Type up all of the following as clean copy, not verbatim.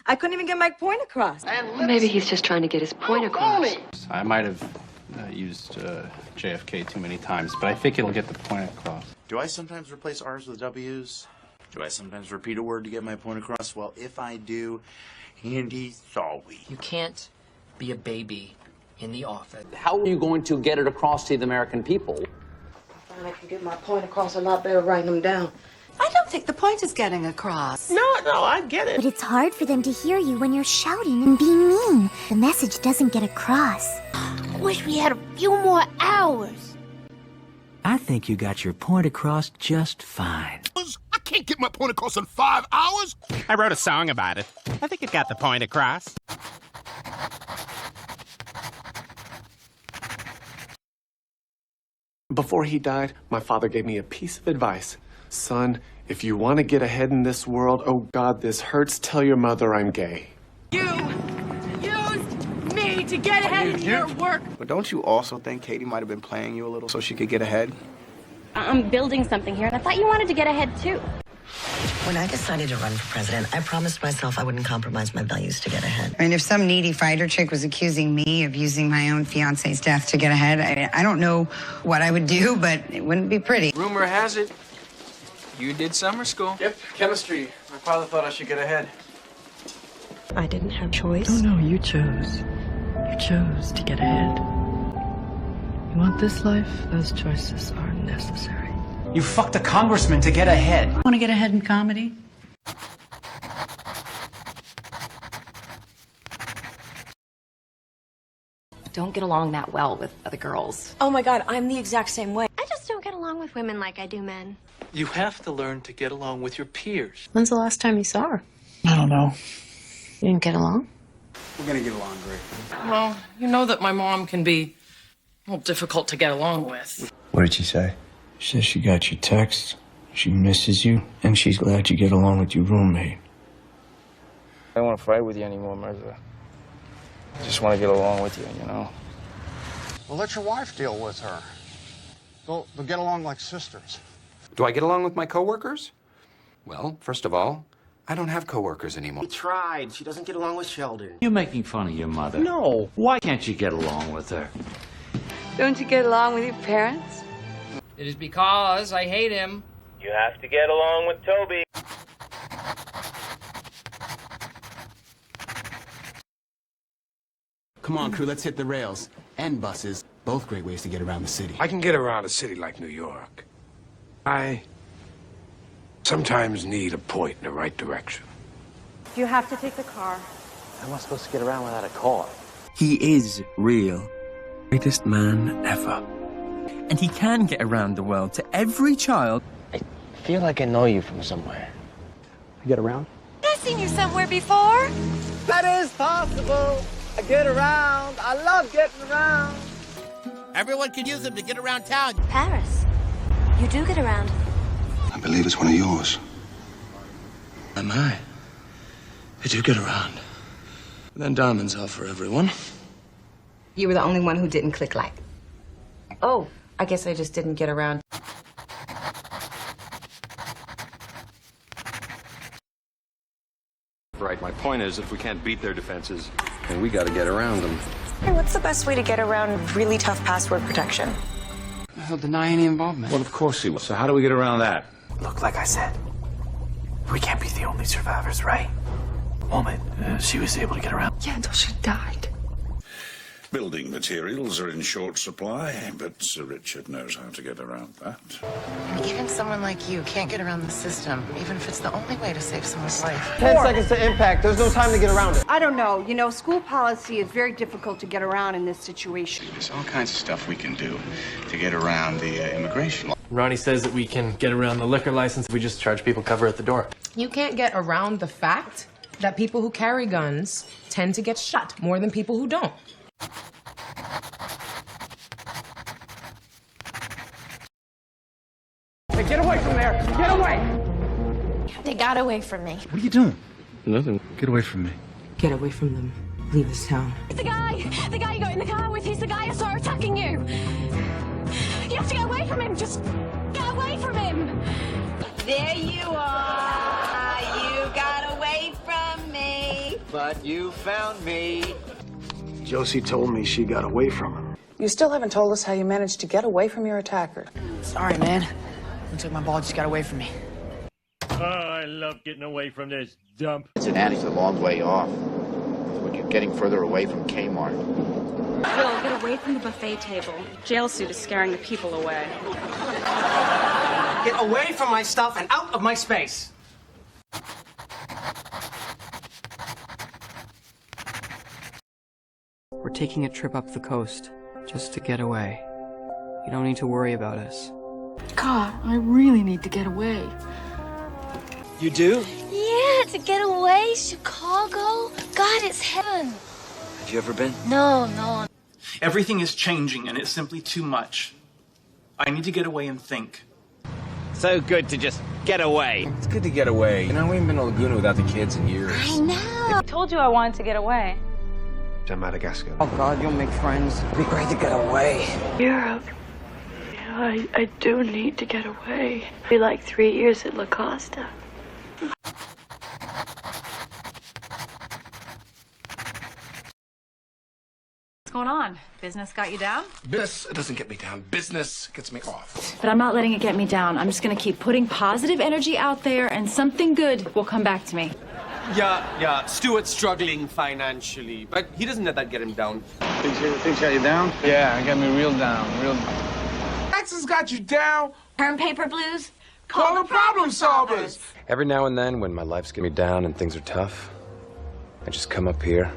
I couldn't even get my point across. Maybe he's just trying to get his point across. I might have used JFK too many times, but I think it'll get the point across. Do I sometimes replace R's with W's? Do I sometimes repeat a word to get my point across? Well, if I do, Andy, sorry. You can't be a baby in the office. How are you going to get it across to the American people? I find I can get my point across a lot better writing them down. I don't think the point is getting across. No, I get it. But it's hard for them to hear you when you're shouting and being mean. The message doesn't get across. I wish we had a few more hours. I think you got your point across just fine. I can't get my point across in 5 hours. I wrote a song about it. I think it got the point across. Before he died, my father gave me a piece of advice. Son, if you want to get ahead in this world, oh God, this hurts, tell your mother I'm gay. You used me to get ahead in your work. But don't you also think Katie might have been playing you a little so she could get ahead? I'm building something here, and I thought you wanted to get ahead, too. When I decided to run for president, I promised myself I wouldn't compromise my values to get ahead. I mean, if some needy fighter chick was accusing me of using my own fiance's death to get ahead, I don't know what I would do, but it wouldn't be pretty. Rumor has it, you did summer school. Yep, chemistry. My father thought I should get ahead. I didn't have choice. Oh, no, you chose. You chose to get ahead. You want this life? Those choices are necessary. You fucked a congressman to get ahead. Want to get ahead in comedy? Don't get along that well with other girls. Oh my God, I'm the exact same way. I just don't get along with women like I do men. You have to learn to get along with your peers. When's the last time you saw her? I don't know. You didn't get along? We're gonna get along great. Well, you know that my mom can be, well, difficult to get along with. What did she say? She says she got your text, she misses you, and she's glad you get along with your roommate. I don't want to fight with you anymore, Mirza. I just want to get along with you, you know? Well, let your wife deal with her. They'll get along like sisters. Do I get along with my coworkers? Well, first of all, I don't have coworkers anymore. We tried. She doesn't get along with Sheldon. You're making fun of your mother. No. Why can't you get along with her? Don't you get along with your parents? It is because I hate him. You have to get along with Toby. Come on, crew, let's hit the rails. And buses. Both great ways to get around the city. I can get around a city like New York. I sometimes need a point in the right direction. You have to take the car. How am I supposed to get around without a car? He is real. Greatest man ever. And he can get around the world to every child. I feel like I know you from somewhere. You get around? I've seen you somewhere before. That is possible. I get around. I love getting around. Everyone can use them to get around town. Paris. You do get around. I believe it's one of yours. Am I? I do get around. Then diamonds are for everyone. You were the only one who didn't click like. Oh, I guess I just didn't get around. Right, my point is, if we can't beat their defenses, then we gotta get around them. Hey, what's the best way to get around really tough password protection? He'll deny any involvement. Well, of course he will. So how do we get around that? Look, like I said, we can't be the only survivors, right? Woman, she was able to get around. Yeah, until she died. Building materials are in short supply, but Sir Richard knows how to get around that. And even someone like you can't get around the system, even if it's the only way to save someone's life. 10 seconds to impact. There's no time to get around it. I don't know. You know, school policy is very difficult to get around in this situation. There's all kinds of stuff we can do to get around the immigration law. Ronnie says that we can get around the liquor license if we just charge people cover at the door. You can't get around the fact that people who carry guns tend to get shot more than people who don't. Hey, get away from there! Get away! They got away from me. What are you doing? Nothing. Get away from me. Get away from them. Leave this town. The guy you got in the car with, he's the guy I saw attacking you. You have to get away from him. Just get away. but you found me. Josie told me she got away from him. You still haven't told us how you managed to get away from your attacker. Sorry, man. Looks like my ball just got away from me. Oh, I love getting away from this dump. Cincinnati's a long way off. When you're getting further away from Kmart. Phil, get away from the buffet table. Jail suit is scaring the people away. Get away from my stuff and out of my space. We're taking a trip up the coast just to get away. You don't need to worry about us. God, I really need to get away. You do? Yeah, to get away, Chicago. God, it's heaven. Have you ever been? No. Everything is changing, and it's simply too much. I need to get away and think. So good to just get away. It's good to get away. You know, we haven't been to Laguna without the kids in years. I know. I told you I wanted to get away. To Madagascar. Oh, God, you'll make friends. It'd be great to get away. Europe. I do need to get away. It'll be like 3 years at La Costa. What's going on? Business got you down? Business doesn't get me down. Business gets me off. But I'm not letting it get me down. I'm just gonna keep putting positive energy out there and something good will come back to me. Yeah. Stuart's struggling financially, but he doesn't let that get him down. Things got you down? Yeah, it got me real down. Taxes got you down. Term paper blues? Call the problem solvers. Every now and then, when my life's getting me down and things are tough, I just come up here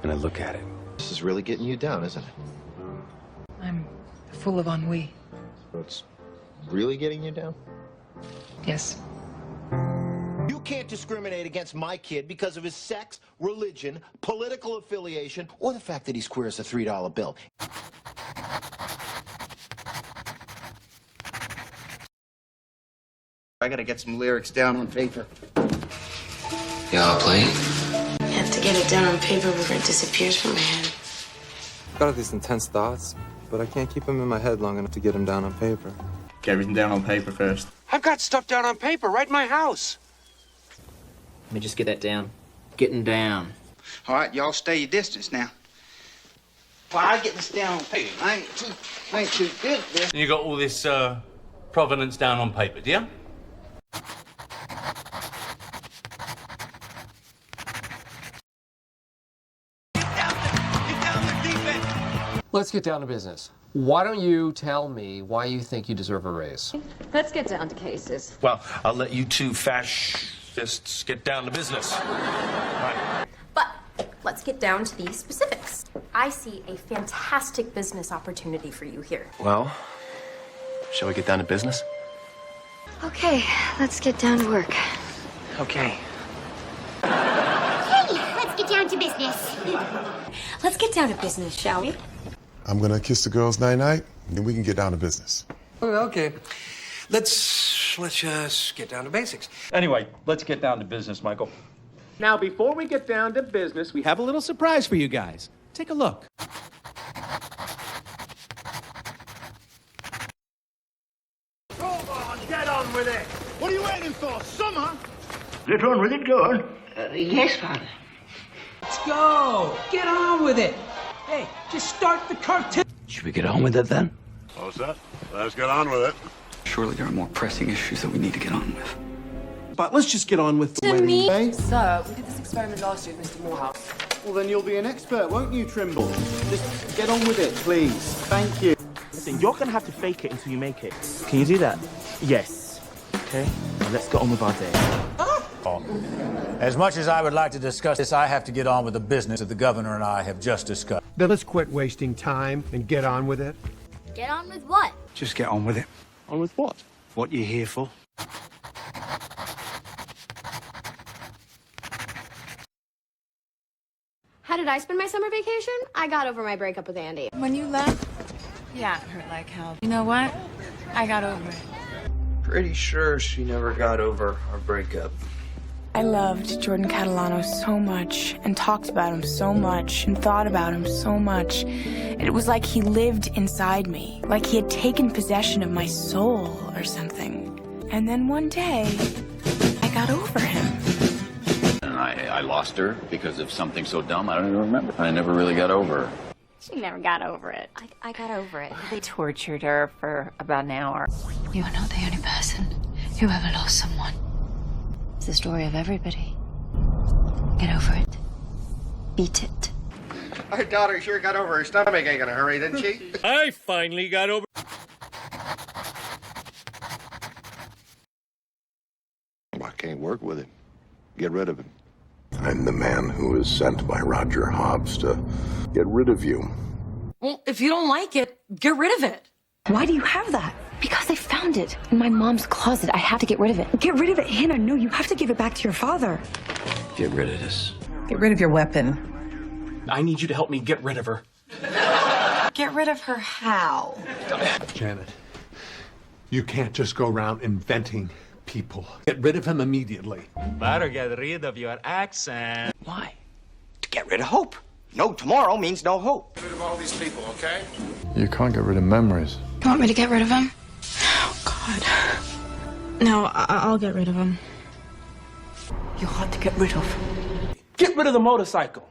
and I look at it. This is really getting you down, isn't it? I'm full of ennui. It's really getting you down? Yes. You can't discriminate against my kid because of his sex, religion, political affiliation, or the fact that he squares a $3 bill. I gotta get some lyrics down on paper. Yeah, I'll play. You have to get it down on paper before it disappears from my head. I've got all these intense thoughts, but I can't keep them in my head long enough to get them down on paper. Get everything down on paper first. I've got stuff down on paper right in my house. Let me just get that down. Getting down. All right, y'all stay your distance now. Well, I get this down on paper. I ain't too good at this. And you got all this provenance down on paper, do you? Let's get down to business. Why don't you tell me why you think you deserve a raise? Let's get down to cases. Well, I'll let you two fascists get down to business. Right. But let's get down to the specifics. I see a fantastic business opportunity for you here. Well, shall we get down to business? Okay, let's get down to work. Okay. Hey, let's get down to business. Let's get down to business, shall we? I'm gonna kiss the girls night-night, and then we can get down to business. Okay. Let's just get down to basics. Anyway, let's get down to business, Michael. Now, before we get down to business, we have a little surprise for you guys. Take a look. Come on, get on with it. What are you waiting for? Summer? Get on with it, go on. Yes, Father. Let's go. Get on with it. Hey, just start the cartoon. Should we get on with it then? All set. Let's get on with it. Surely there are more pressing issues that we need to get on with. But let's just get on with the To me? wedding. Sir, we did this experiment last year with Mr. Morehouse. Well, then you'll be an expert, won't you, Trimble? Just get on with it, please. Thank you. Listen, you're gonna have to fake it until you make it. Can you do that? Yes. Okay, now let's get on with our day. As much as I would like to discuss this, I have to get on with the business that the governor and I have just discussed. Then let's quit wasting time and get on with it. Get on with what? Just get on with it. On with what? What you're here for. How did I spend my summer vacation? I got over my breakup with Andy. When you left, yeah, it hurt like hell. You know what? I got over it. Pretty sure she never got over our breakup. I loved Jordan Catalano so much and talked about him so much and thought about him so much. It was like he lived inside me, like he had taken possession of my soul or something. And then one day, I got over him. And I lost her because of something so dumb I don't even remember. I never really got over her. She never got over it. I got over it. They tortured her for about an hour. You are not the only person who ever lost someone. It's the story of everybody. Get over it. Beat it. Our daughter sure got over her stomach ache in a hurry, didn't she? I finally got over... I can't work with him. Get rid of him. I'm the man who was sent by Roger Hobbs to get rid of you. Well, if you don't like it, get rid of it. Why do you have that? Because I found it in my mom's closet. I had to get rid of it. Get rid of it, Hannah. No, you have to give it back to your father. Get rid of this. Get rid of your weapon. I need you to help me get rid of her. Get rid of her how? Janet, you can't just go around inventing people. Get rid of him immediately. Better get rid of your accent. Why? To get rid of hope. No tomorrow means no hope. Get rid of all these people, okay? You can't get rid of memories. You want me to get rid of him? Oh, God. No, I'll get rid of him. You ought to get rid of. Get rid of the motorcycle.